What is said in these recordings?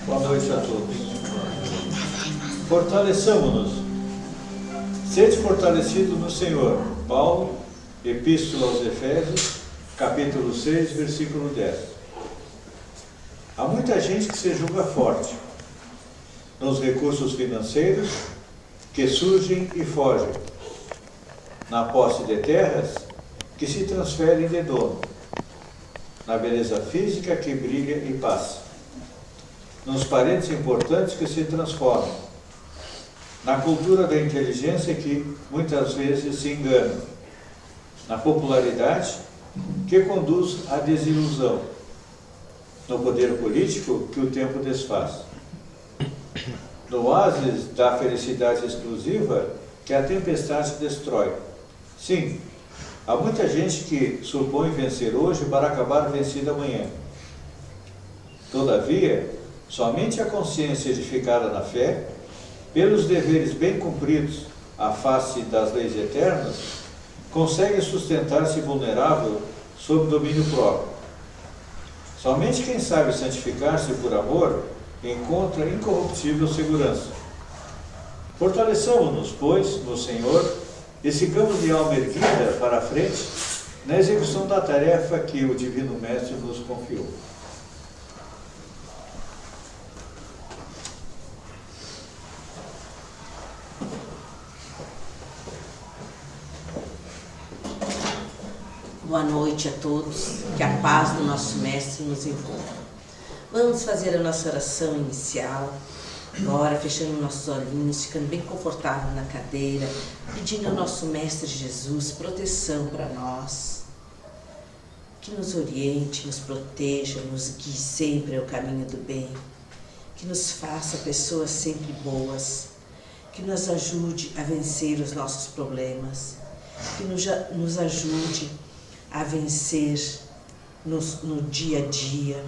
Boa noite a todos. Fortaleçamo-nos. Sede fortalecidos no Senhor. Paulo, Epístola aos Efésios, capítulo 6, versículo 10. Há muita gente que se julga forte nos recursos financeiros que surgem e fogem, na posse de terras que se transferem de dono, na beleza física que brilha e passa, nos parentes importantes que se transformam, na cultura da inteligência que muitas vezes se engana, na popularidade que conduz à desilusão, no poder político que o tempo desfaz, no oásis da felicidade exclusiva que a tempestade destrói. Sim, há muita gente que supõe vencer hoje para acabar vencida amanhã. Todavia, somente a consciência edificada na fé, pelos deveres bem cumpridos à face das leis eternas, consegue sustentar-se vulnerável sob domínio próprio. Somente quem sabe santificar-se por amor encontra incorruptível segurança. Fortaleçamo-nos, pois, no Senhor e sigamos de alma erguida para a frente na execução da tarefa que o Divino Mestre nos confiou. Boa noite a todos, que a paz do nosso Mestre nos envolva. Vamos fazer a nossa oração inicial, agora fechando nossos olhinhos, ficando bem confortável na cadeira, pedindo ao nosso Mestre Jesus proteção para nós, que nos oriente, nos proteja, nos guie sempre ao caminho do bem, que nos faça pessoas sempre boas, que nos ajude a vencer os nossos problemas, que nos ajude a vencer no dia a dia,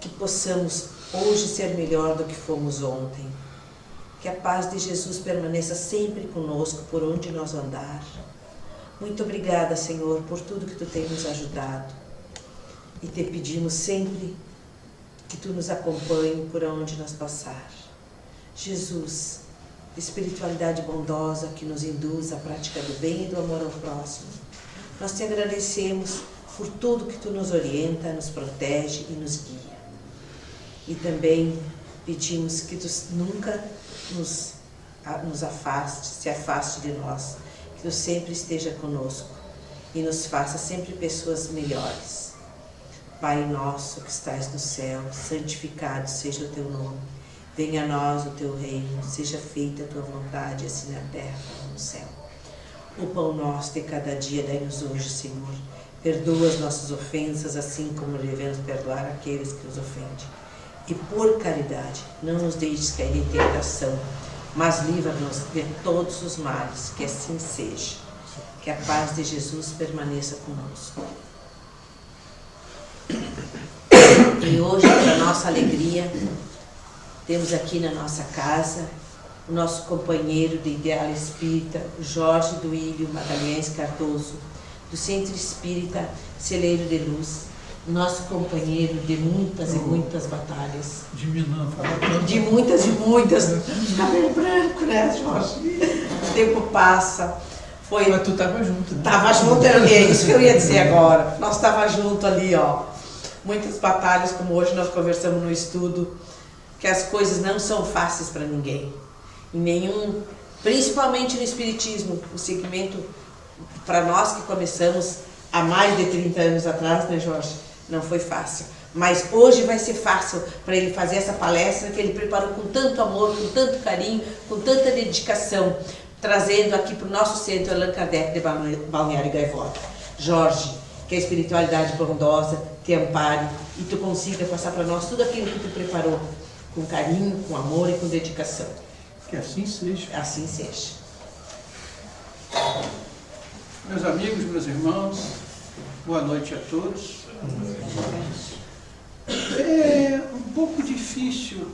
que possamos hoje ser melhor do que fomos ontem, que a paz de Jesus permaneça sempre conosco por onde nós andar. Muito obrigada, Senhor, por tudo que Tu tem nos ajudado, e Te pedimos sempre que Tu nos acompanhe por onde nós passar. Jesus, espiritualidade bondosa que nos induz à prática do bem e do amor ao próximo, nós Te agradecemos por tudo que Tu nos orienta, nos protege e nos guia. E também pedimos que Tu nunca nos afaste, se afaste de nós, que Tu sempre esteja conosco e nos faça sempre pessoas melhores. Pai nosso que estais no céu, santificado seja o Teu nome. Venha a nós o Teu reino, seja feita a Tua vontade, assim na terra como no céu. O pão nosso de cada dia dai-nos hoje, Senhor. Perdoa as nossas ofensas, assim como devemos perdoar aqueles que nos ofendem. E por caridade, não nos deixes cair em tentação, mas livra-nos de todos os males, que assim seja. Que a paz de Jesus permaneça conosco. E hoje, para nossa alegria, temos aqui na nossa casa o nosso companheiro de ideal espírita, Jorge Duílio Magalhães Cardoso, do Centro Espírita Celeiro de Luz, nosso companheiro de muitas e muitas batalhas. De muitas e muitas. Cabelo branco, né, Jorge? O tempo passa. Mas tu estava junto, né? Estava junto, é isso que eu ia dizer agora. Nós estávamos junto ali, ó. Muitas batalhas, como hoje nós conversamos no estudo, que as coisas não são fáceis para ninguém. Principalmente no Espiritismo, o segmento, para nós que começamos há mais de 30 anos atrás, né, Jorge? Não foi fácil. Mas hoje vai ser fácil para ele fazer essa palestra que ele preparou com tanto amor, com tanto carinho, com tanta dedicação, trazendo aqui para o nosso centro Allan Kardec de Balneário Gaivota. Jorge, que a espiritualidade bondosa te ampare e tu consiga passar para nós tudo aquilo que tu preparou, com carinho, com amor e com dedicação. Que assim seja. Assim seja. Meus amigos, meus irmãos, boa noite a todos. É um pouco difícil,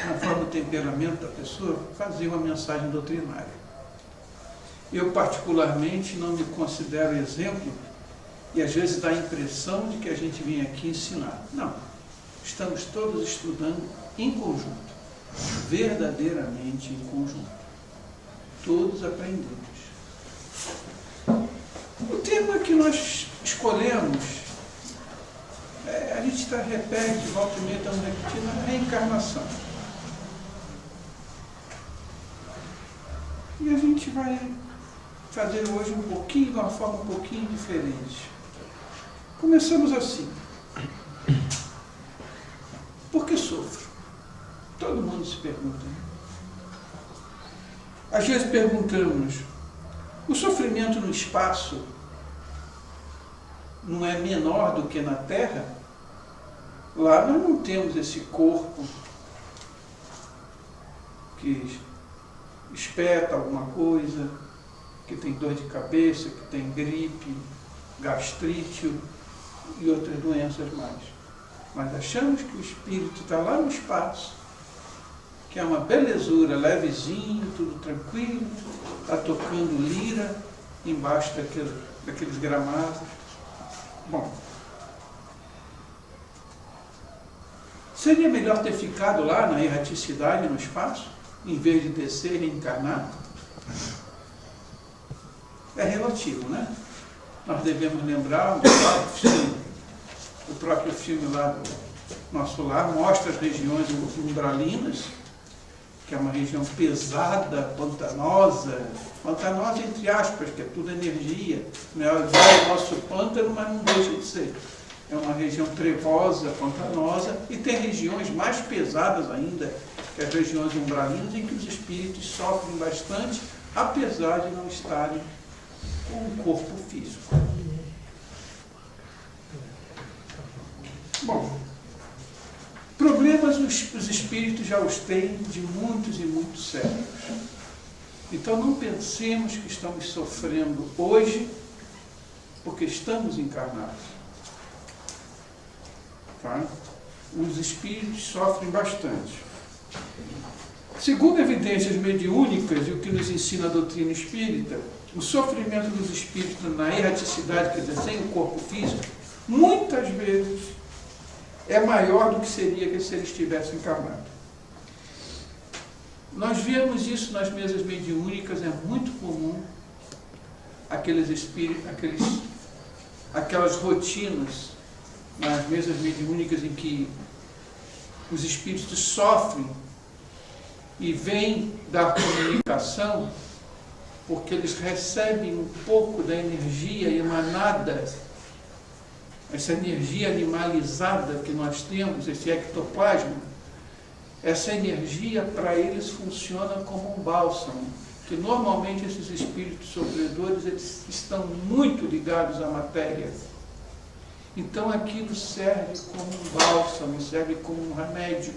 conforme o temperamento da pessoa, fazer uma mensagem doutrinária. Eu, particularmente, não me considero exemplo e às vezes dá a impressão de que a gente vem aqui ensinar. Não. estamos todos estudando em conjunto, verdadeiramente em conjunto, todos aprendemos. O tema que nós escolhemos, a gente repete, volta e meia, estamos repetindo, a reencarnação. E a gente vai fazer hoje um pouquinho, de uma forma um pouquinho diferente. Começamos assim. Por que sofro? Todo mundo se pergunta. Às vezes perguntamos, o sofrimento no espaço não é menor do que na Terra? Lá nós não temos esse corpo que espeta alguma coisa, que tem dor de cabeça, que tem gripe, gastrite e outras doenças mais. Mas achamos que o espírito está lá no espaço, que é uma belezura, levezinho, tudo tranquilo, está tocando lira embaixo daqueles gramados. Bom, seria melhor ter ficado lá na erraticidade, no espaço, em vez de descer e reencarnar? É relativo, né? Nós devemos lembrar o próprio filme lá do Nosso Lar mostra as regiões umbralinas, que é uma região pesada, pantanosa entre aspas, que é tudo energia, não é igual o nosso pântano, mas não deixa de ser. É uma região trevosa, pantanosa, e tem regiões mais pesadas ainda, que as regiões umbralinas, em que os espíritos sofrem bastante, apesar de não estarem com um corpo físico. Bom, problemas os espíritos já os têm de muitos e muitos séculos. Então não pensemos que estamos sofrendo hoje porque estamos encarnados. Tá? Os espíritos sofrem bastante. Segundo evidências mediúnicas e o que nos ensina a doutrina espírita, o sofrimento dos espíritos na erraticidade, quer dizer, sem o corpo físico, muitas vezes é maior do que seria se ele estivesse encarnado. Nós vemos isso nas mesas mediúnicas, é muito comum aqueles espíritos, aquelas rotinas nas mesas mediúnicas em que os espíritos sofrem e vêm dar comunicação porque eles recebem um pouco da energia emanada, essa energia animalizada que nós temos, esse ectoplasma. Essa energia para eles funciona como um bálsamo, que normalmente esses espíritos sofredores eles estão muito ligados à matéria. Então aquilo serve como um bálsamo, serve como um remédio,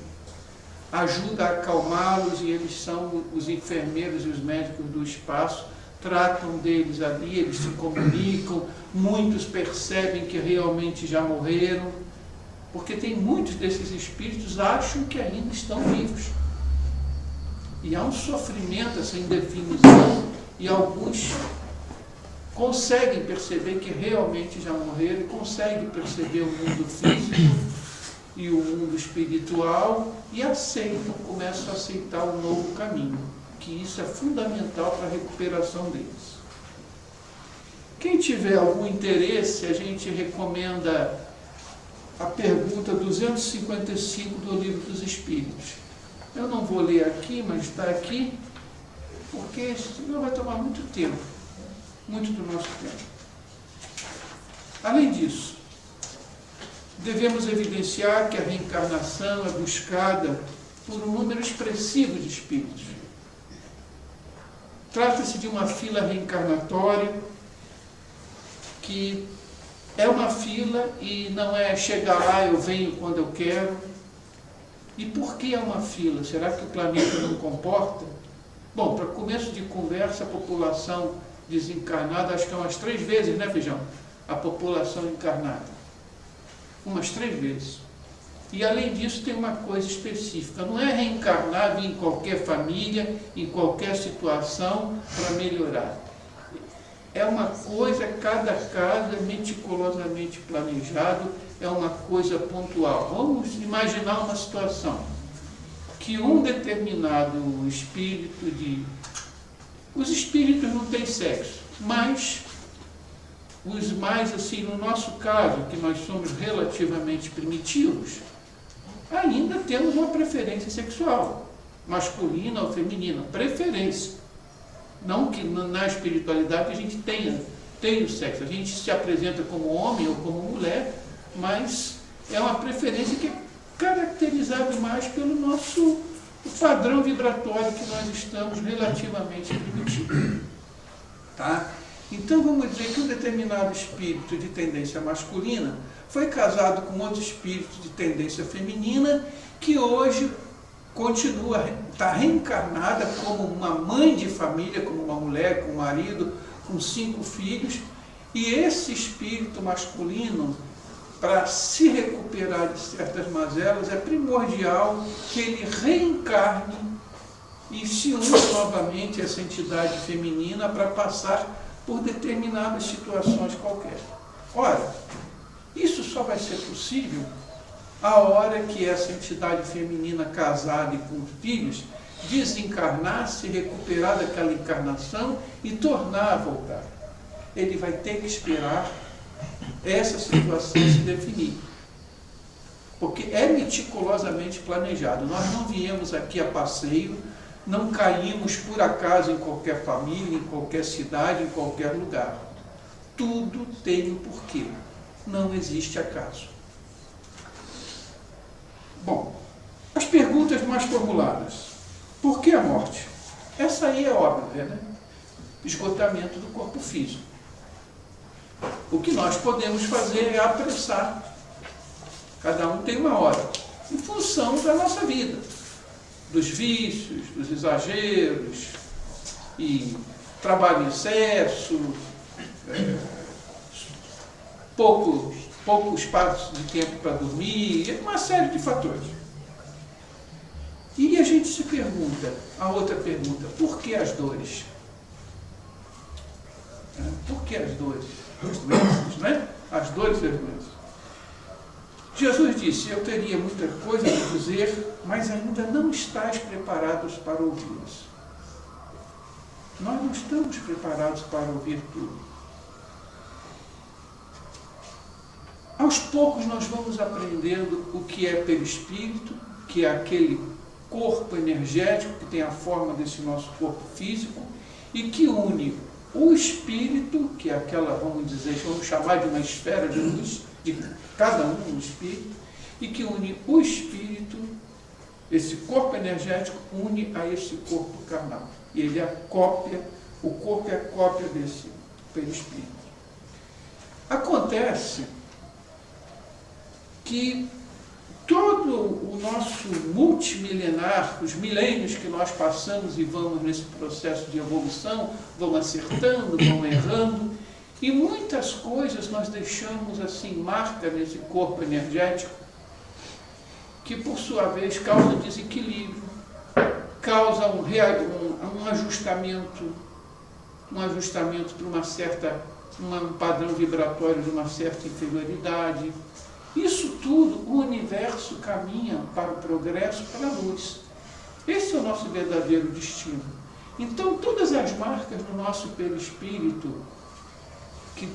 ajuda a acalmá-los, e eles são os enfermeiros e os médicos do espaço, tratam deles ali, eles se comunicam, muitos percebem que realmente já morreram, porque tem muitos desses espíritos que acham que ainda estão vivos. E há um sofrimento, essa indefinição, e alguns conseguem perceber que realmente já morreram, e conseguem perceber o mundo físico e o mundo espiritual, e aceitam, começam a aceitar um novo caminho, que isso é fundamental para a recuperação deles. Quem tiver algum interesse, a gente recomenda a pergunta 255 do Livro dos Espíritos. Eu não vou ler aqui, mas está aqui, porque senão vai tomar muito tempo, muito do nosso tempo. Além disso, devemos evidenciar que a reencarnação é buscada por um número expressivo de espíritos. Trata-se de uma fila reencarnatória que é uma fila e não é chegar lá, eu venho quando eu quero. E por que é uma fila? Será que o planeta não comporta? Bom, para começo de conversa, a população desencarnada, acho que é umas 3 vezes, né, Feijão? A população encarnada. Umas 3 vezes. E além disso tem uma coisa específica, não é reencarnar em qualquer família, em qualquer situação para melhorar. É uma coisa, cada caso é meticulosamente planejado, é uma coisa pontual. Vamos imaginar uma situação que um determinado espírito os espíritos não têm sexo, mas os mais, assim, no nosso caso, que nós somos relativamente primitivos, ainda temos uma preferência sexual, masculina ou feminina, preferência. Não que na espiritualidade a gente tenha o sexo, a gente se apresenta como homem ou como mulher, mas é uma preferência que é caracterizada mais pelo nosso padrão vibratório que nós estamos relativamente primitivos. Tá? Então vamos dizer que um determinado espírito de tendência masculina foi casado com outro espírito de tendência feminina, que hoje está reencarnada como uma mãe de família, como uma mulher, com um marido, com 5 filhos, e esse espírito masculino, para se recuperar de certas mazelas, é primordial que ele reencarne e se una novamente a essa entidade feminina para passar por determinadas situações qualquer. Ora, isso só vai ser possível a hora que essa entidade feminina casada e com filhos desencarnar, se recuperar daquela encarnação e tornar a voltar. Ele vai ter que esperar essa situação se definir. Porque é meticulosamente planejado. Nós não viemos aqui a passeio, não caímos por acaso em qualquer família, em qualquer cidade, em qualquer lugar. Tudo tem um porquê. Não existe acaso. Bom, as perguntas mais formuladas. Por que a morte? Essa aí é óbvia, né? Esgotamento do corpo físico. O que nós podemos fazer é apressar. Cada um tem uma hora, em função da nossa vida, dos vícios, dos exageros, e trabalho em excesso, pouco espaço de tempo para dormir, uma série de fatores. E a gente se pergunta, a outra pergunta, por que as dores? Por que as dores? As doenças, né? As dores e as doenças. Jesus disse, eu teria muita coisa a dizer, mas ainda não estáis preparados para ouvi-las. Nós não estamos preparados para ouvir tudo. Aos poucos nós vamos aprendendo o que é perispírito, que é aquele corpo energético que tem a forma desse nosso corpo físico e que une o espírito, que é aquela, vamos chamar de uma esfera de luz, de cada um espírito, e que une o espírito, esse corpo energético, une a esse corpo carnal. E ele é a cópia, o corpo é a cópia desse perispírito. Acontece que todo o nosso multimilenar, os milênios que nós passamos e vamos nesse processo de evolução, vão acertando, vão errando, e muitas coisas nós deixamos assim marca nesse corpo energético, que por sua vez causa desequilíbrio, causa um ajustamento para um padrão vibratório de uma certa inferioridade. Isso tudo, o universo caminha para o progresso, para a luz. Esse é o nosso verdadeiro destino. Então, todas as marcas no nosso perispírito que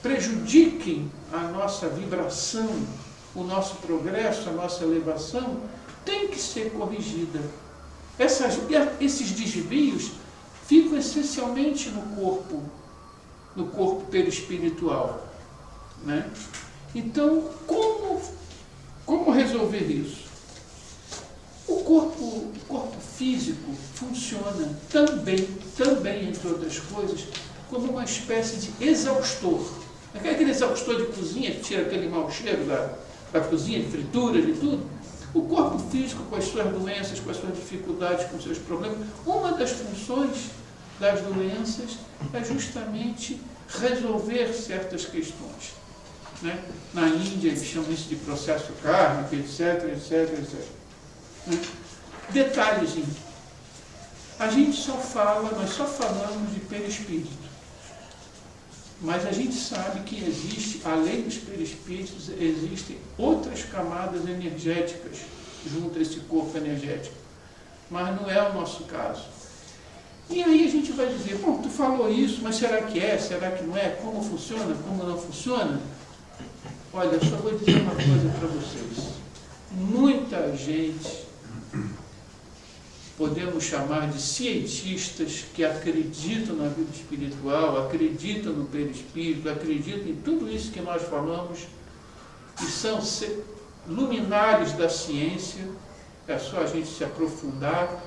prejudiquem a nossa vibração, o nosso progresso, a nossa elevação, tem que ser corrigida. Esses desvios ficam essencialmente no corpo perispiritual, né? Então, como resolver isso? O corpo físico funciona também, entre outras coisas, como uma espécie de exaustor. Aquele exaustor de cozinha que tira aquele mau cheiro da cozinha, de fritura, de tudo. O corpo físico, com as suas doenças, com as suas dificuldades, com os seus problemas, uma das funções das doenças é justamente resolver certas questões. Né? Na Índia eles chamam isso de processo kármico, etc. Né? Detalhezinho. Nós só falamos de perispírito. Mas a gente sabe que existe, além dos perispíritos, existem outras camadas energéticas junto a esse corpo energético. Mas não é o nosso caso. E aí a gente vai dizer, bom, tu falou isso, mas será que é? Será que não é? Como funciona? Como não funciona? Olha, eu só vou dizer uma coisa para vocês. Muita gente, podemos chamar de cientistas, que acreditam na vida espiritual, acreditam no perispírito, acreditam em tudo isso que nós falamos, e são luminares da ciência, é só a gente se aprofundar.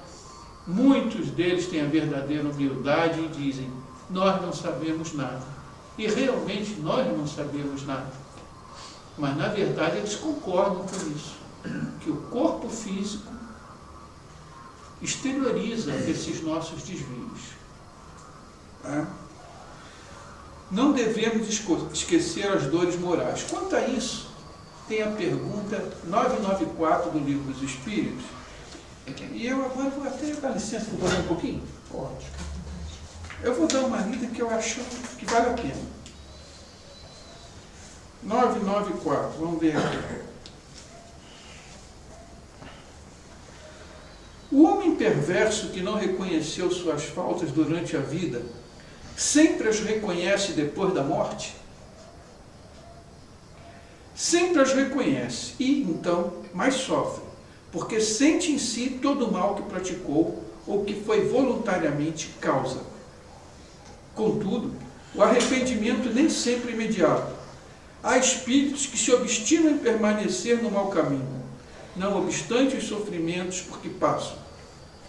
Muitos deles têm a verdadeira humildade e dizem, nós não sabemos nada. E realmente nós não sabemos nada. Mas na verdade eles concordam com isso, que o corpo físico exterioriza esses nossos desvios. Não devemos esquecer as dores morais. Quanto a isso, tem a pergunta 994 do Livro dos Espíritos. E eu agora vou até dar licença para falar um pouquinho. Pode. Eu vou dar uma lida que eu acho que vale a pena. 994, vamos ver aqui. O homem perverso que não reconheceu suas faltas durante a vida, sempre as reconhece depois da morte? Sempre as reconhece e, então, mais sofre, porque sente em si todo o mal que praticou ou que foi voluntariamente causa. Contudo, o arrependimento nem sempre é imediato. Há espíritos que se obstinam em permanecer no mau caminho, não obstante os sofrimentos por que passam.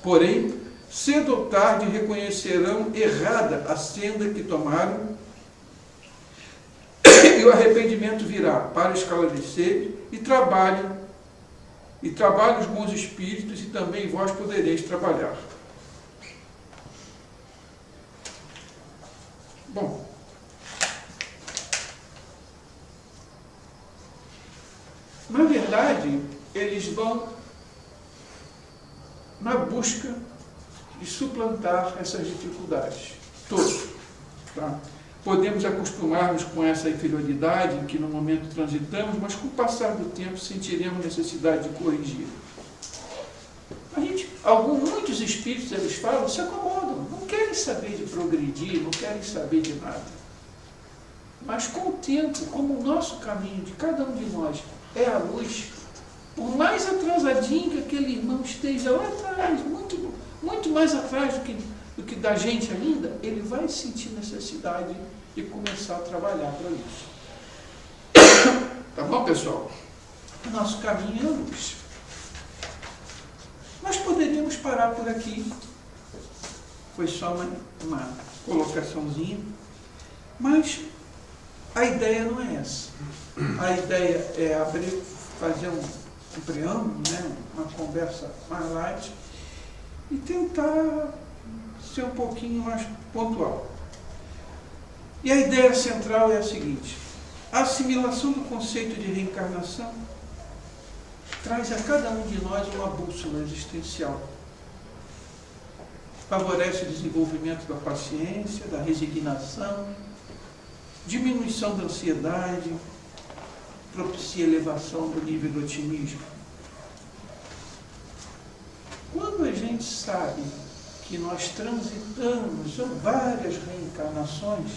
Porém, cedo ou tarde reconhecerão errada a senda que tomaram e o arrependimento virá para esclarecer e trabalhem os bons espíritos e também vós podereis trabalhar. Bom, na verdade, eles vão na busca de suplantar essas dificuldades, todos. Tá? Podemos acostumar-nos com essa inferioridade em que no momento transitamos, mas com o passar do tempo sentiremos necessidade de corrigir. Muitos espíritos, eles falam, se acomodam, não querem saber de progredir, não querem saber de nada. Mas com o tempo, como o nosso caminho de cada um de nós é a luz, por mais atrasadinho que aquele irmão esteja lá atrás, muito mais atrás do que da gente ainda, ele vai sentir necessidade de começar a trabalhar para isso. Tá bom, pessoal? O nosso caminho é a luz. Nós poderíamos parar por aqui. Foi só uma colocaçãozinha. Mas a ideia não é essa. A ideia é fazer um preâmbulo, né? Uma conversa mais light e tentar ser um pouquinho mais pontual. E a ideia central é a seguinte: a assimilação do conceito de reencarnação traz a cada um de nós uma bússola existencial. Favorece o desenvolvimento da paciência, da resignação, diminuição da ansiedade, propicia elevação do nível do otimismo. Quando a gente sabe que nós transitamos várias reencarnações,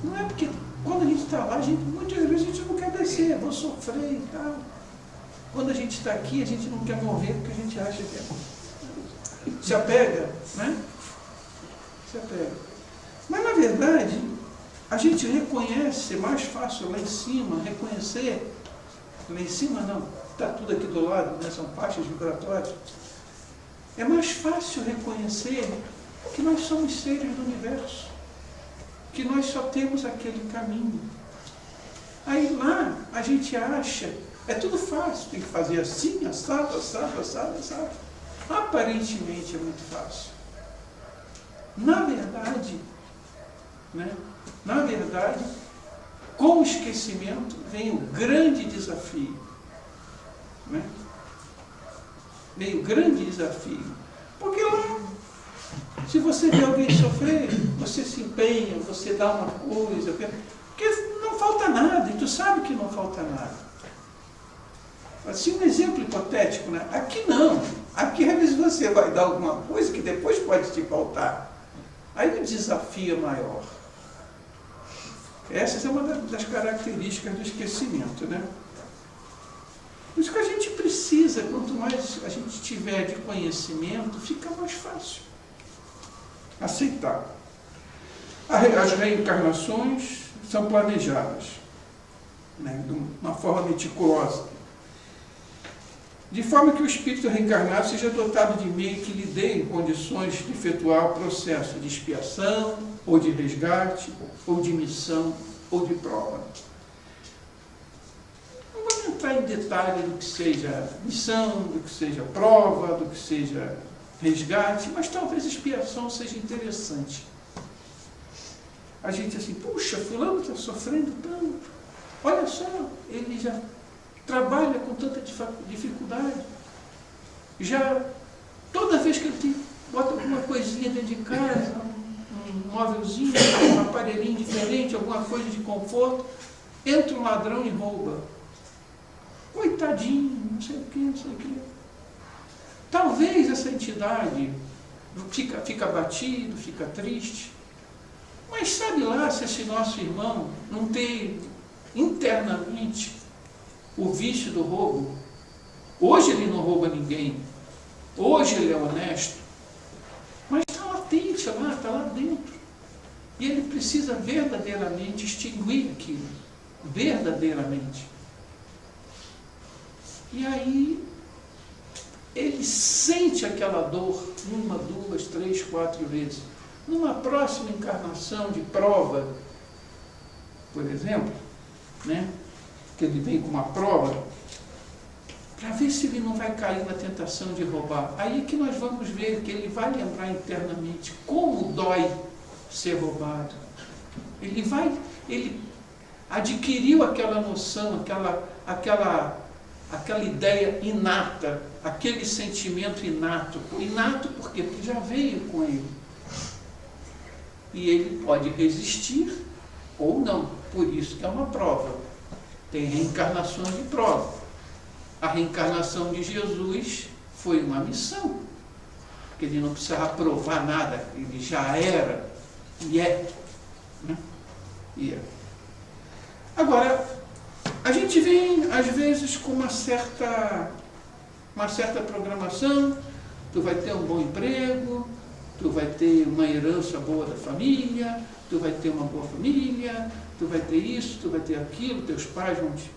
não é porque quando a gente está lá, muitas vezes a gente não quer descer, vou sofrer e tal. Quando a gente está aqui, a gente não quer morrer porque a gente acha que se apega, né? Se apega. Mas na verdade, a gente reconhece, é mais fácil lá em cima, reconhecer, lá em cima não, está tudo aqui do lado, né? São faixas vibratórias. É mais fácil reconhecer que nós somos seres do universo, que nós só temos aquele caminho. Aí lá a gente acha, é tudo fácil, tem que fazer assim, assado. Aparentemente é muito fácil. Na verdade, com o esquecimento vem o grande desafio. Vem o grande desafio. Porque lá, Se você vê alguém sofrer, você se empenha, você dá uma coisa, porque não falta nada, e tu sabe que não falta nada. Assim, um exemplo hipotético, né? Aqui não. Aqui, às vezes, você vai dar alguma coisa que depois pode te faltar. Aí o desafio é maior. Essa é uma das características do esquecimento, né? Por isso que a gente precisa, quanto mais a gente tiver de conhecimento, fica mais fácil aceitar. As reencarnações são planejadas, né, de uma forma meticulosa, de forma que o espírito reencarnado seja dotado de meio que lhe dê condições de efetuar o processo de expiação, ou de resgate, ou de missão, ou de prova. Não vamos entrar em detalhe do que seja missão, do que seja prova, do que seja resgate, mas talvez expiação seja interessante. A gente assim, puxa, fulano está sofrendo tanto, olha só, ele já trabalha com tanta dificuldade, já toda vez que ele bota alguma coisinha dentro de casa, um móvelzinho, um aparelhinho diferente, alguma coisa de conforto, entra um ladrão e rouba. Coitadinho, não sei o que, não sei o que. Talvez essa entidade fica abatido, fica triste, mas sabe lá se esse nosso irmão não tem internamente o vício do roubo. Hoje ele não rouba ninguém, hoje ele é honesto, mas está latente lá, está lá dentro. E ele precisa verdadeiramente extinguir aquilo, verdadeiramente. E aí ele sente aquela dor 1, 2, 3, 4 vezes. Numa próxima encarnação de prova, por exemplo, né, que ele vem com uma prova, para ver se ele não vai cair na tentação de roubar. Aí que nós vamos ver que ele vai lembrar internamente como dói ser roubado. Ele adquiriu aquela noção, aquela ideia inata, aquele sentimento inato. Inato por quê? Porque já veio com ele. E ele pode resistir ou não. Por isso que é uma prova. Tem reencarnações de prova. A reencarnação de Jesus foi uma missão. Porque ele não precisava provar nada. Ele já era e é. Né? E é. Agora, a gente vem, às vezes, com uma certa programação. Tu vai ter um bom emprego, tu vai ter uma herança boa da família, tu vai ter uma boa família, tu vai ter isso, tu vai ter aquilo, teus pais vão te...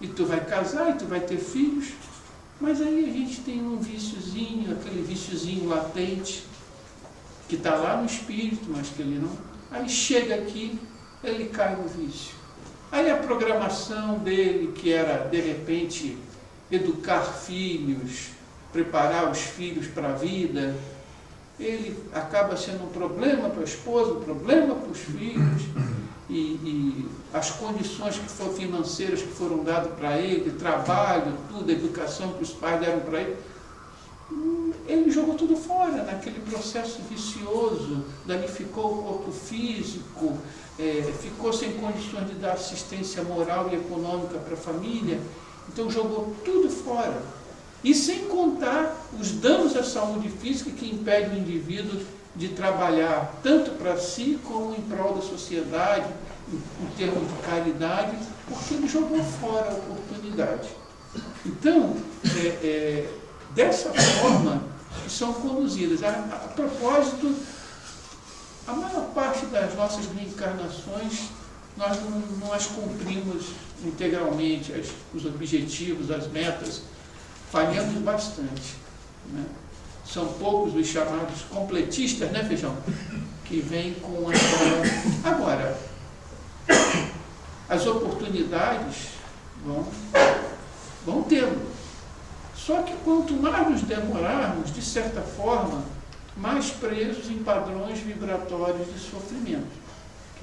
E tu vai casar, e tu vai ter filhos. Mas aí a gente tem um viciozinho, aquele viciozinho latente, que está lá no espírito, mas que ele não... Aí chega aqui, ele cai no vício. Aí a programação dele, que era, de repente, educar filhos, preparar os filhos para a vida, ele acaba sendo um problema para a esposa, um problema para os filhos, e as condições financeiras que foram dadas para ele, trabalho, tudo, a educação que os pais deram para ele jogou tudo fora naquele processo vicioso, danificou o corpo físico, ficou sem condições de dar assistência moral e econômica para a família, então jogou tudo fora. E sem contar os danos à saúde física que impedem o indivíduo de trabalhar tanto para si como em prol da sociedade, em termos de caridade, porque ele jogou fora a oportunidade. Então, dessa forma que são conduzidas. A propósito, a maior parte das nossas reencarnações, nós não as cumprimos integralmente, os objetivos, as metas, falhamos bastante. Né? São poucos os chamados completistas, né, Feijão? Que vêm com essa... Agora, as oportunidades vão tendo. Só que quanto mais nos demorarmos, de certa forma, mais presos em padrões vibratórios de sofrimento,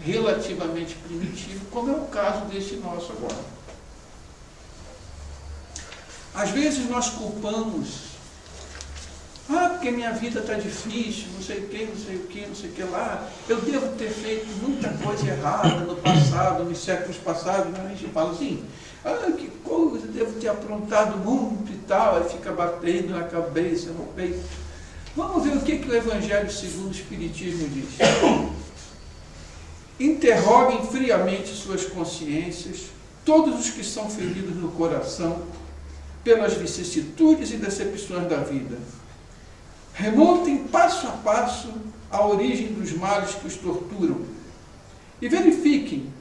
relativamente primitivo, como é o caso desse nosso agora. Às vezes nós culpamos, porque minha vida está difícil, não sei o que, não sei o que, não sei o que lá. Eu devo ter feito muita coisa errada no passado, nos séculos passados. A gente fala assim, que coisa, devo ter aprontado muito e tal. Aí fica batendo na cabeça, no peito. Vamos ver o que o Evangelho segundo o Espiritismo diz. Interroguem friamente suas consciências, todos os que são feridos no coração pelas vicissitudes e decepções da vida. Remontem passo a passo a origem dos males que os torturam e verifiquem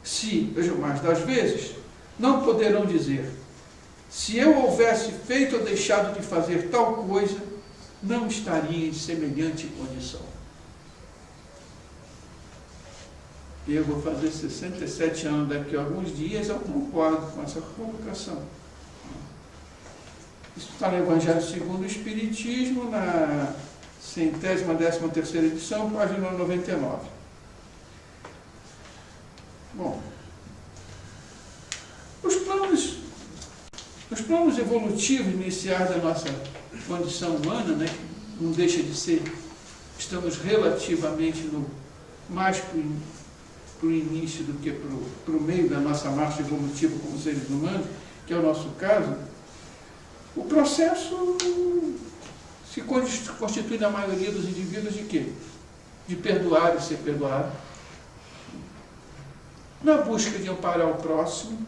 se, vejam mais das vezes, não poderão dizer: se eu houvesse feito ou deixado de fazer tal coisa, não estaria em semelhante condição. Eu vou fazer 67 anos daqui a alguns dias, eu concordo com essa colocação. Isso está no Evangelho segundo o Espiritismo, na 113ª edição, página 99. Bom, os planos evolutivos iniciais da nossa condição humana, né, que não deixa de ser, estamos relativamente mais para o início do que para o meio da nossa marcha evolutiva como seres humanos, que é o nosso caso. O processo se constitui na maioria dos indivíduos de quê? De perdoar e ser perdoado, na busca de amparar o próximo,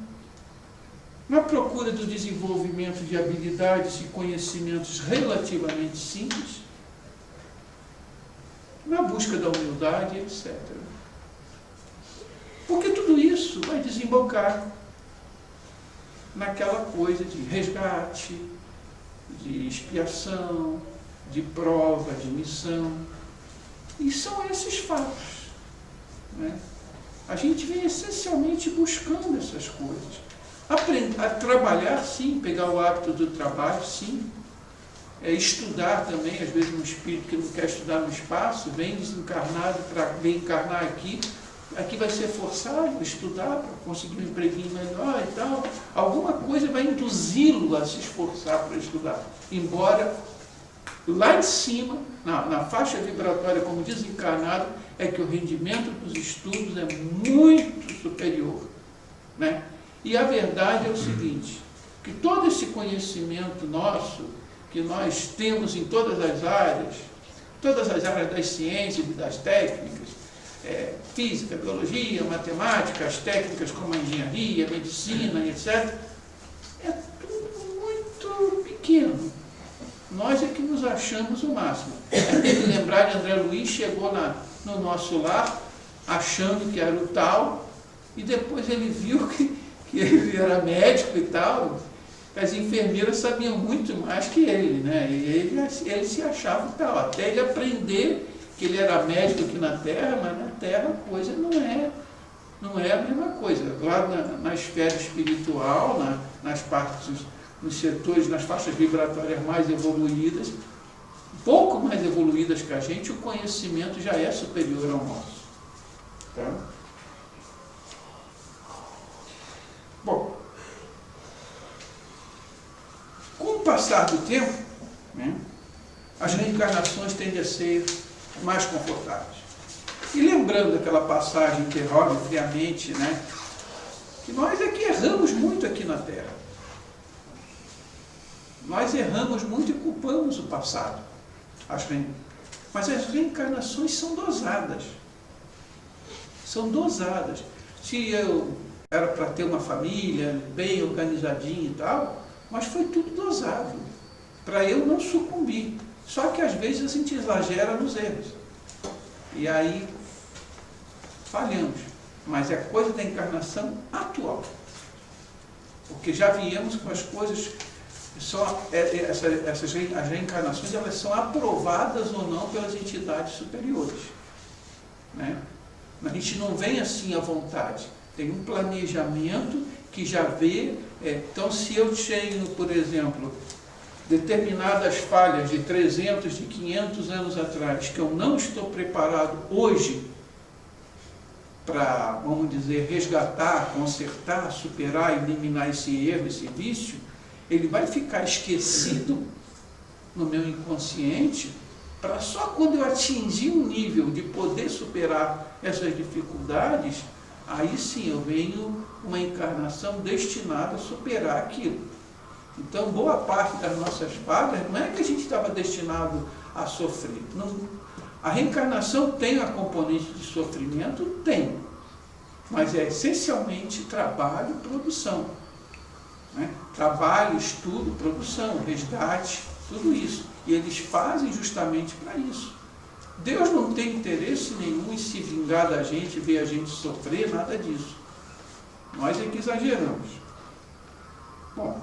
na procura do desenvolvimento de habilidades e conhecimentos relativamente simples, na busca da humildade, etc. Porque tudo isso vai desembocar naquela coisa de resgate, de expiação, de prova, de missão. E são esses fatos, né? A gente vem essencialmente buscando essas coisas. Aprender a trabalhar, sim, pegar o hábito do trabalho, sim. Estudar também, às vezes um espírito que não quer estudar no espaço, vem desencarnado para vir encarnar aqui vai ser forçado a estudar para conseguir um empreguinho melhor e tal. Alguma coisa vai induzi-lo a se esforçar para estudar. Embora lá em cima, na faixa vibratória como desencarnado, é que o rendimento dos estudos é muito superior, né? E a verdade é o seguinte, que todo esse conhecimento nosso, que nós temos em todas as áreas das ciências e das técnicas, física, biologia, matemática, as técnicas como a engenharia, a medicina, etc., é tudo muito pequeno. Nós é que nos achamos o máximo. Tem que lembrar de André Luiz, chegou no nosso lar, achando que era o tal, e depois ele viu que ele era médico e tal. As enfermeiras sabiam muito mais que ele, né? E ele se achava o tal, até ele aprender que ele era médico aqui na Terra, mas na Terra a coisa não é a mesma coisa. Lá na esfera espiritual, nas partes, nos setores, nas faixas vibratórias mais evoluídas, um pouco mais evoluídas que a gente, o conhecimento já é superior ao nosso. Tá? Bom, com o passar do tempo, né, as reencarnações tendem a ser mais confortáveis. E lembrando aquela passagem que interroga friamente, né, que nós é que erramos muito aqui na Terra. Nós erramos muito e culpamos o passado. Mas as reencarnações são dosadas. São dosadas. Se eu era para ter uma família bem organizadinha e tal, mas foi tudo dosado, para eu não sucumbir. Só que às vezes a gente exagera nos erros. E aí falhamos. Mas é coisa da encarnação atual. Porque já viemos com as coisas, as reencarnações, elas são aprovadas ou não pelas entidades superiores, né? A gente não vem assim à vontade. Tem um planejamento que já vê. Então, se eu tenho, por exemplo, determinadas falhas de 300, de 500 anos atrás, que eu não estou preparado hoje para, vamos dizer, resgatar, consertar, superar, eliminar esse erro, esse vício, ele vai ficar esquecido no meu inconsciente, para só quando eu atingir um nível de poder superar essas dificuldades, aí sim eu venho uma encarnação destinada a superar aquilo. Então, boa parte das nossas falhas não é que a gente estava destinado a sofrer. Não. A reencarnação tem a componente de sofrimento? Tem. Mas é essencialmente trabalho e produção. Né? Trabalho, estudo, produção, resgate, tudo isso. E eles fazem justamente para isso. Deus não tem interesse nenhum em se vingar da gente, ver a gente sofrer, nada disso. Nós é que exageramos. Bom,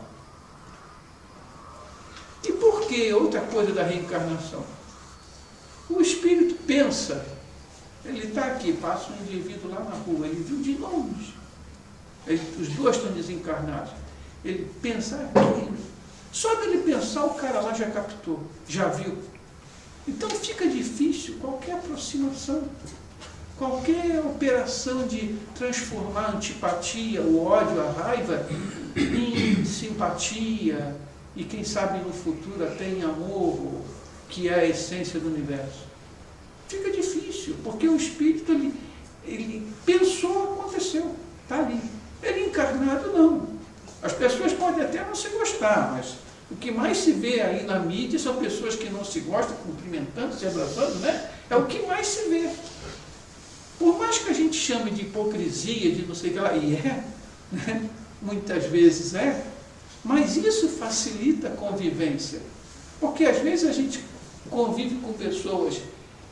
e por que outra coisa da reencarnação? O espírito pensa, ele está aqui, passa um indivíduo lá na rua, ele viu de longe, os dois estão desencarnados, ele pensa aquilo, só dele pensar o cara lá já captou, já viu. Então fica difícil qualquer aproximação, qualquer operação de transformar a antipatia, o ódio, a raiva em simpatia e quem sabe no futuro até em amor, que é a essência do universo. Fica difícil, porque o espírito ele pensou, aconteceu, está ali. Ele encarnado não. As pessoas podem até não se gostar, mas o que mais se vê aí na mídia são pessoas que não se gostam, cumprimentando, se abraçando, né? É o que mais se vê. Por mais que a gente chame de hipocrisia, de não sei o que lá, e é, né? Muitas vezes é, mas isso facilita a convivência. Porque às vezes a gente convive com pessoas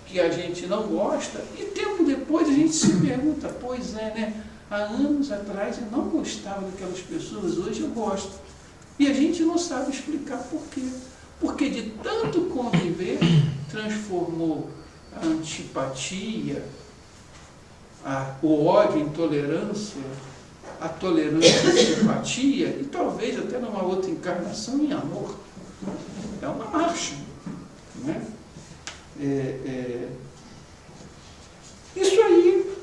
que a gente não gosta e tempo depois a gente se pergunta, pois é, né? Há anos atrás eu não gostava daquelas pessoas, hoje eu gosto. E a gente não sabe explicar por quê. Porque de tanto conviver, transformou a antipatia, o ódio, a intolerância, a tolerância, a simpatia, e talvez até numa outra encarnação em amor. É uma marcha. Né? Isso aí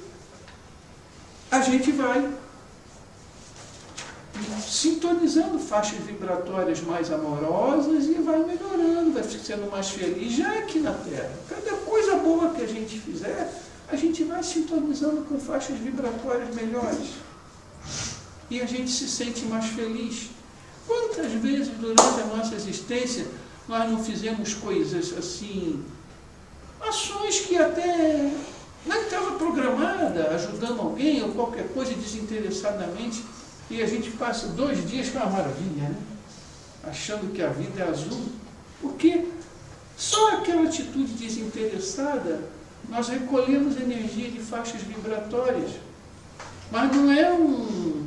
a gente vai sintonizando faixas vibratórias mais amorosas e vai melhorando, vai sendo mais feliz já aqui na Terra. Cada coisa boa que a gente fizer, a gente vai sintonizando com faixas vibratórias melhores. E a gente se sente mais feliz. Quantas vezes durante a nossa existência nós não fizemos coisas assim, ações que até não estava programada, ajudando alguém ou qualquer coisa desinteressadamente, e a gente passa 2 dias com uma maravilha, né? Achando que a vida é azul, porque só aquela atitude desinteressada nós recolhemos energia de faixas vibratórias, mas não é um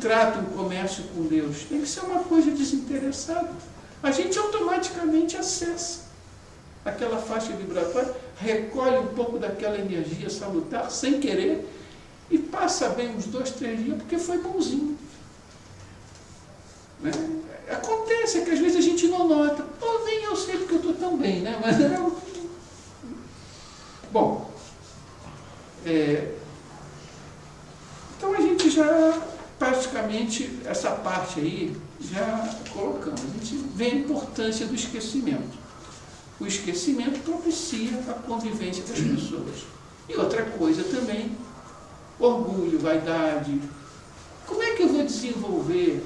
trato, um comércio com Deus, tem que ser uma coisa desinteressada. A gente automaticamente acessa aquela faixa vibratória, recolhe um pouco daquela energia salutar, sem querer, e passa bem uns 2, 3 dias, porque foi bonzinho. Né? Acontece que às vezes a gente não nota, pô, nem eu sei porque eu estou tão bem, né? Mas bom, então a gente já praticamente, essa parte aí, já colocamos. A gente vê a importância do esquecimento. O esquecimento propicia a convivência das pessoas. E outra coisa também, orgulho, vaidade. Como é que eu vou desenvolver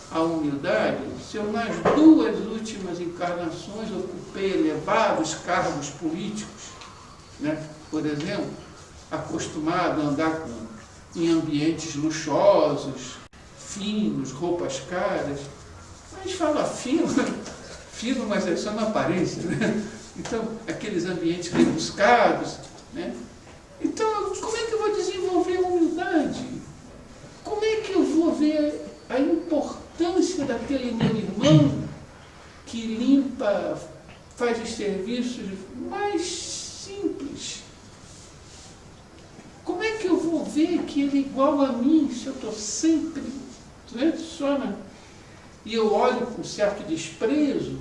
a humildade se eu nas 2 últimas encarnações ocupei elevados cargos políticos, né? Por exemplo, acostumado a andar em ambientes luxuosos, finos, roupas caras. A gente fala fino, mas é só na aparência, né? Então, aqueles ambientes rebuscados, né? Então, como é que eu vou desenvolver a humildade? Como é que eu vou ver a importância daquele meu irmão que limpa, faz os serviços mais simples? Como é que eu vou ver que ele é igual a mim, se eu estou sempre, e eu olho com certo desprezo,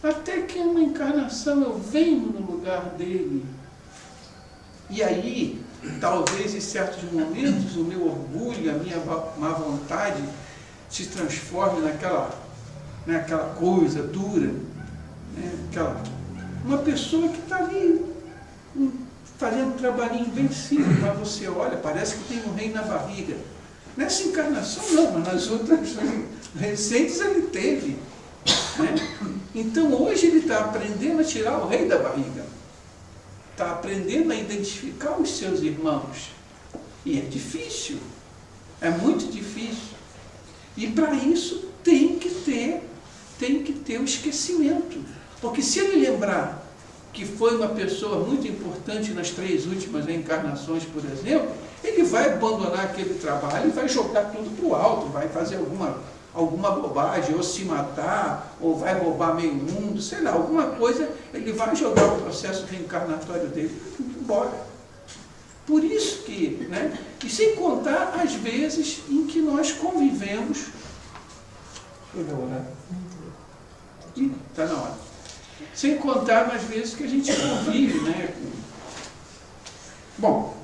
até que uma encarnação eu venho no lugar dele. E aí, talvez em certos momentos, o meu orgulho, a minha má vontade se transforme naquela né, aquela coisa dura, né, uma pessoa que está ali fazendo um trabalhinho bem simples, mas você olha, parece que tem um rei na barriga. Nessa encarnação não, mas nas outras recentes ele teve. Né? Então hoje ele está aprendendo a tirar o rei da barriga. Está aprendendo a identificar os seus irmãos. E é difícil. É muito difícil. E para isso tem que ter o esquecimento. Porque se ele lembrar que foi uma pessoa muito importante nas 3 últimas reencarnações, por exemplo, ele vai abandonar aquele trabalho e vai jogar tudo para o alto, vai fazer alguma bobagem, ou se matar, ou vai roubar meio mundo, sei lá, alguma coisa, ele vai jogar o processo reencarnatório dele embora. Por isso que, né, e sem contar as vezes em que nós convivemos. Está na hora. Sem contar nas vezes que a gente convive, né? Bom,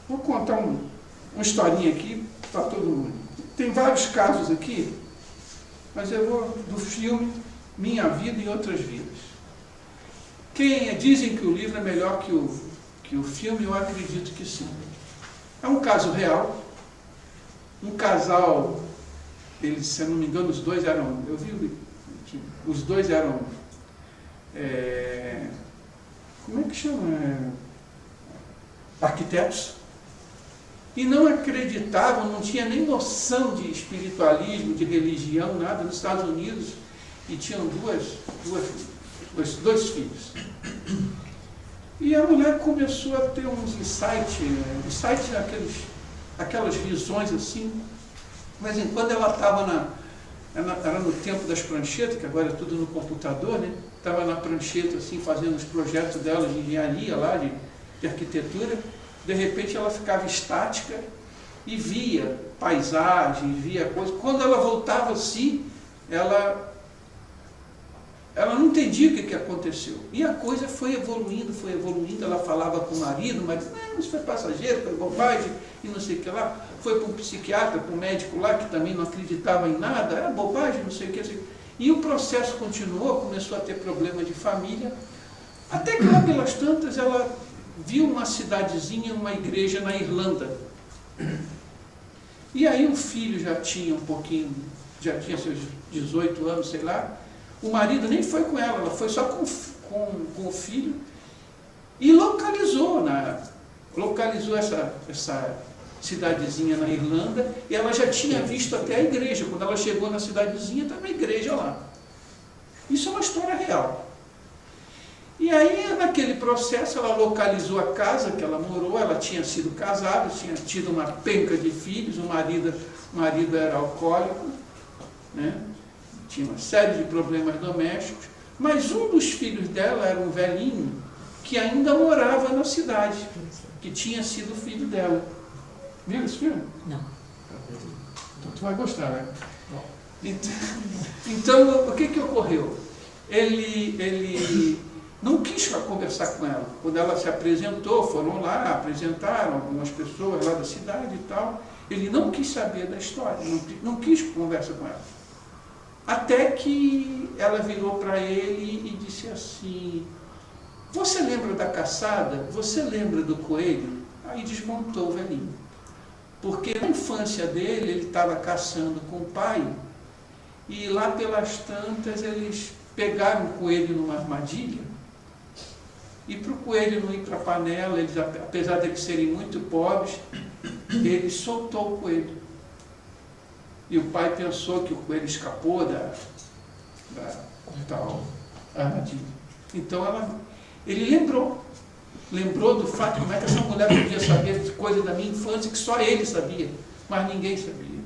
vou contar uma historinha aqui para todo mundo. Tem vários casos aqui, mas eu vou do filme Minha Vida e Outras Vidas. Dizem que o livro é melhor que o filme, eu acredito que sim. É um caso real. Um casal, eles, se eu não me engano, os dois eram, eu vi, os dois eram, como é que chama? Arquitetos. E não acreditavam, não tinha nem noção de espiritualismo, de religião, nada, nos Estados Unidos, e tinham dois filhos. E a mulher começou a ter uns insights, aquelas visões assim, mas enquanto ela estava era no tempo das pranchetas, que agora é tudo no computador, né? Estava na prancheta assim, fazendo os projetos dela de engenharia lá, de arquitetura. De repente ela ficava estática e via paisagem, via coisa. Quando ela voltava assim, ela não entendia o que aconteceu. E a coisa foi evoluindo, ela falava com o marido, mas não, isso foi passageiro, foi bobagem, e não sei o que lá. Foi para um psiquiatra, para um médico lá, que também não acreditava em nada, era bobagem, não sei o que. E o processo continuou, começou a ter problema de família, até que lá pelas tantas ela viu uma cidadezinha, uma igreja na Irlanda. E aí o filho já tinha seus 18 anos, sei lá. O marido nem foi com ela foi só com o filho e localizou essa cidadezinha na Irlanda, e ela já tinha visto até a igreja. Quando ela chegou na cidadezinha, estava uma igreja lá. Isso é uma história real. E aí, naquele processo, ela localizou a casa que ela morou. Ela tinha sido casada, tinha tido uma penca de filhos, o marido era alcoólico, né? Tinha uma série de problemas domésticos, mas um dos filhos dela era um velhinho que ainda morava na cidade, que tinha sido filho dela. Viu esse filme? Não. Então tu vai gostar, né? Então o que ocorreu? Ele não quis conversar com ela. Quando ela se apresentou, foram lá, apresentaram algumas pessoas lá da cidade e tal. Ele não quis saber da história, não quis conversa com ela. Até que ela virou para ele e disse assim: você lembra da caçada? Você lembra do coelho? Aí desmontou o velhinho. Porque na infância dele, ele estava caçando com o pai, e lá pelas tantas eles pegaram o coelho numa armadilha, e para o coelho não ir para a panela, apesar de eles serem muito pobres, ele soltou o coelho. E o pai pensou que o coelho escapou da tal armadilha. Então ele lembrou do fato, como é que essa mulher podia saber coisa da minha infância que só ele sabia, mas ninguém sabia.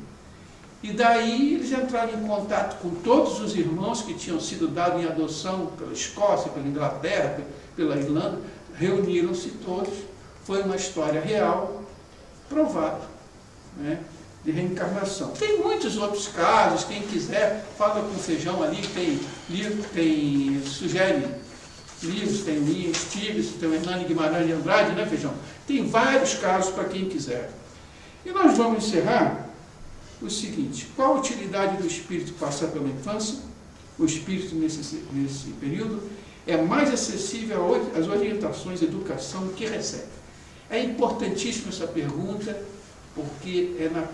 E daí eles entraram em contato com todos os irmãos que tinham sido dados em adoção pela Escócia, pela Inglaterra, pela Irlanda, reuniram-se todos. Foi uma história real, provada, né, de reencarnação. Tem muitos outros casos, quem quiser, fala com o Feijão ali, tem livro, sugere livros, tem o Ian Stevens, tem o Hernani Guimarães de Andrade, né, Feijão? Tem vários casos para quem quiser. E nós vamos encerrar o seguinte: qual a utilidade do espírito passar pela infância? O espírito nesse período é mais acessível às orientações de educação que recebe. É importantíssima essa pergunta, porque é na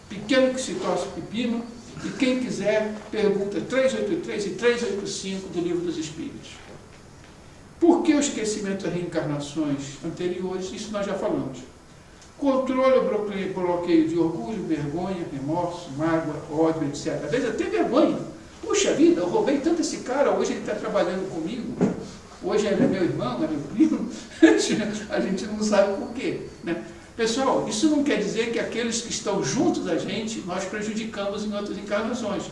pequeno que se torce pepino, e quem quiser pergunta 383 e 385 do Livro dos Espíritos. Por que o esquecimento das reencarnações anteriores? Isso nós já falamos. Controle ou bloqueio de orgulho, vergonha, remorso, mágoa, ódio, etc. Às vezes até vergonha. Puxa vida, eu roubei tanto esse cara, hoje ele está trabalhando comigo, hoje ele é meu irmão, é meu primo, a gente não sabe por quê, né? Pessoal, isso não quer dizer que aqueles que estão junto da gente, nós prejudicamos em outras encarnações.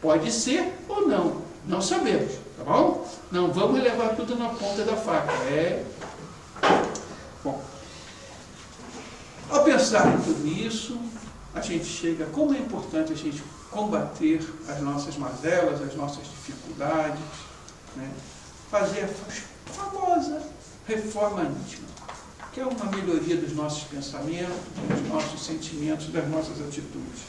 Pode ser ou não, não sabemos, tá bom? Não vamos levar tudo na ponta da faca. Bom, ao pensar em tudo isso, a gente chega, como é importante a gente combater as nossas mazelas, as nossas dificuldades, né? Fazer a famosa reforma íntima, que é uma melhoria dos nossos pensamentos, dos nossos sentimentos, das nossas atitudes.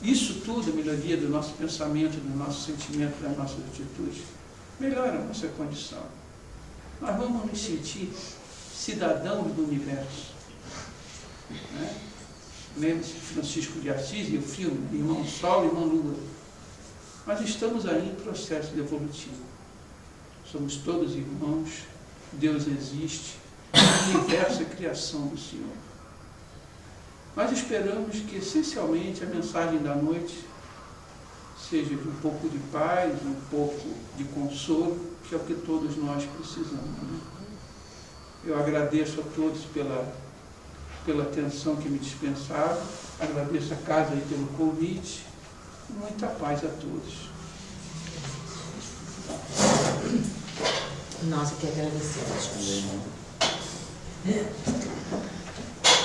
Isso tudo, a melhoria do nosso pensamento, do nosso sentimento, das nossas atitudes, melhora a nossa condição. Nós vamos nos sentir cidadãos do universo, né? Lembre-se de Francisco de Assis e o filme Irmão Sol e Irmã Lua. Nós estamos aí em processo evolutivo. Somos todos irmãos, Deus existe, o universo é criação do Senhor. Nós esperamos que, essencialmente, a mensagem da noite seja de um pouco de paz, um pouco de consolo, que é o que todos nós precisamos, né? Eu agradeço a todos pela atenção que me dispensaram, agradeço a casa aí pelo convite, e muita paz a todos. Nós aqui agradecemos.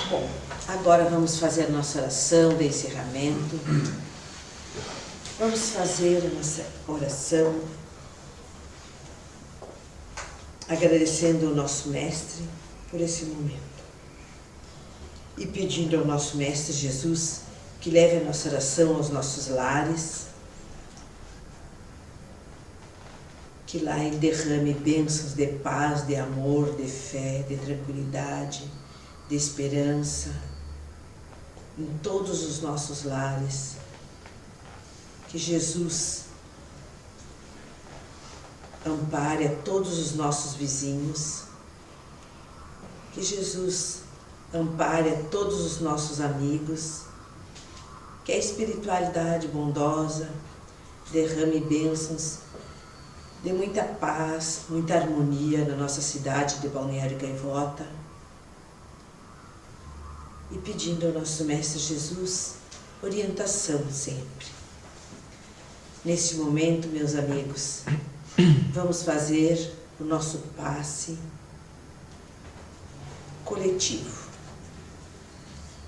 Bom, agora vamos fazer a nossa oração de encerramento. Vamos fazer a nossa oração agradecendo ao nosso Mestre por esse momento e pedindo ao nosso Mestre Jesus que leve a nossa oração aos nossos lares, que lá Ele derrame bênçãos de paz, de amor, de fé, de tranquilidade, de esperança em todos os nossos lares. Que Jesus ampare a todos os nossos vizinhos. Que Jesus ampare a todos os nossos amigos. Que a espiritualidade bondosa derrame bênçãos de muita paz, muita harmonia na nossa cidade de Balneário Gaivota. E pedindo ao nosso Mestre Jesus orientação sempre. Neste momento, meus amigos, vamos fazer o nosso passe coletivo.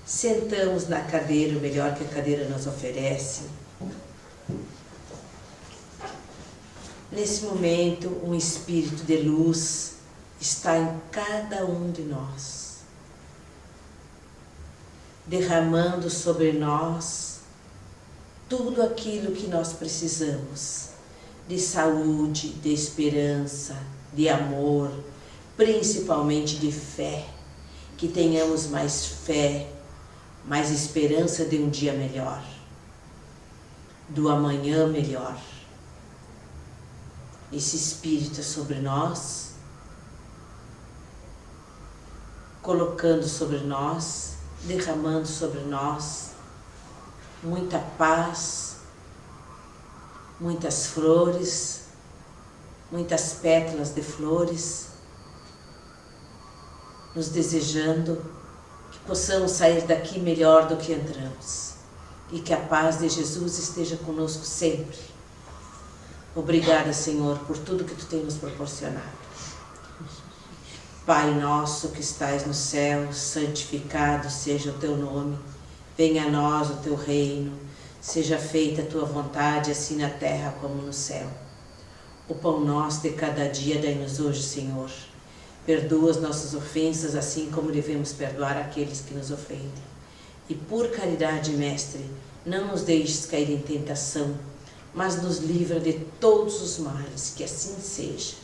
Sentamos na cadeira, o melhor que a cadeira nos oferece. Nesse momento, um espírito de luz está em cada um de nós, derramando sobre nós tudo aquilo que nós precisamos, de saúde, de esperança, de amor, principalmente de fé, que tenhamos mais fé, mais esperança de um dia melhor, do amanhã melhor. Esse Espírito é sobre nós, colocando sobre nós, derramando sobre nós muita paz, muitas flores, muitas pétalas de flores, nos desejando que possamos sair daqui melhor do que entramos e que a paz de Jesus esteja conosco sempre. Obrigada, Senhor, por tudo que Tu tens nos proporcionado. Pai nosso que estais no céu, santificado seja o Teu nome. Venha a nós o Teu reino. Seja feita a Tua vontade, assim na terra como no céu. O pão nosso de cada dia dai-nos hoje, Senhor. Perdoa as nossas ofensas, assim como devemos perdoar aqueles que nos ofendem. E por caridade, Mestre, não nos deixes cair em tentação, mas nos livra de todos os males, que assim seja.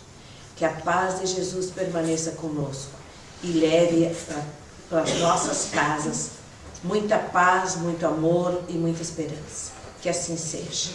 Que a paz de Jesus permaneça conosco e leve para as nossas casas muita paz, muito amor e muita esperança. Que assim seja.